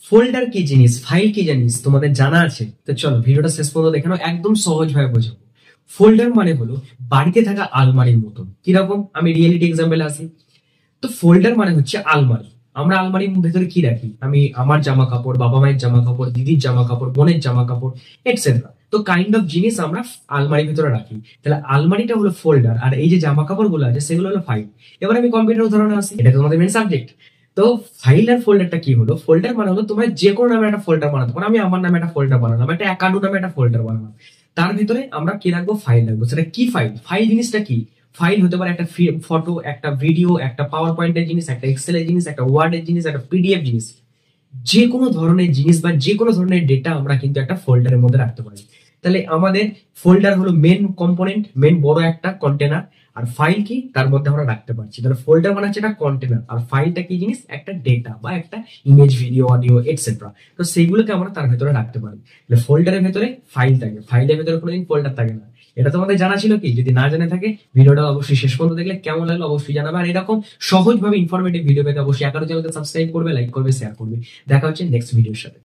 Folder কি জিনিস, file কি জিনিস তোমাদের জানা আছে? তো চলো ভিডিওটা শেষ পর্যন্ত দেখে নাও, একদম সহজ ভাবে বোঝাবো। ফোল্ডার মানে হলো বাড়িতে থাকা আলমারির মতন। কিরকম, আমি রিয়েলিটি এক্সাম্পল আসি। তো ফোল্ডার মানে হচ্ছে আলমারি। আমরা আলমারির ভেতরে কি রাখি? আমি আমার জামা কাপড়, বাবা মায়ের জামা কাপড়, দিদির জামা কাপড়, বোনের জামা কাপড়, এটসেট্রা। তো কাইন্ড অফ জিনিস আমরা আলমারির ভিতরে রাখি। তাহলে আলমারিটা হলো ফোল্ডার, আর এই যে জামা কাপড় গুলো আছে সেগুলো হলো ফাইল। এবার আমি কম্পিউটার উদাহরণে আসি, এটা তোমাদের মেন সাবজেক্ট। তো ফাইল আর ফোল্ডারটা কি হলো? ফোল্ডার মানে হলো তোমার যে কোনো নামে একটা ফোল্ডার বানাতে পারো। আমি আমার নামে একটা ফোল্ডার বানালাম, একটা অ্যাকাউন্ট নামে একটা ফোল্ডার বানালাম। তার ভিতরে আমরা কি রাখবো? ফাইল রাখবো। সেটা কি ফাইল? ফাইল জিনিসটা কি? ফাইল হতে পারে একটা ফটো, একটা ভিডিও, একটা পাওয়ার পয়েন্টের জিনিস, একটা এক্সেলের জিনিস, একটা ওয়ার্ডের জিনিস, একটা পিডিএফ জিনিস। যে কোনো ধরনের জিনিস বা যে কোনো ধরনের ডেটা আমরা কিন্তু একটা ফোল্ডারের মধ্যে রাখতে পারি। তাহলে আমাদের ফোল্ডার হলো মেন কম্পোনেন্ট, মেন বড় একটা কন্টেনার। আর ফাইল কি? তার মধ্যে আমরা রাখতে পারছি। তাহলে ফোল্ডার মানে হচ্ছে একটা কন্টেনার, আর ফাইলটা কি জিনিস? একটা ডেটা বা একটা ইমেজ, ভিডিও, অডিও, এটসেট্রা। তো সেইগুলোকে আমরা তার ভেতরে রাখতে পারি। তাহলে ফোল্ডারের ভেতরে ফাইল থাকে, ফাইলের ভেতরে কোনোদিন ফোল্ডার থাকে না। এটা তোমাদের জানা ছিল কি? যদি না জেনে থাকে ভিডিওটা অবশ্যই শেষ পর্যন্ত দেখলে, কেমন লাগলো অবশ্যই জানাবে। আর এরকম সহজভাবে ইনফরমেটিভ ভিডিও পেতে অবশ্যই একাডেমি চ্যানেলকে সাবস্ক্রাইব করবে, লাইক করবে, শেয়ার করবে। দেখা হচ্ছে নেক্সট ভিডিওর সাথে।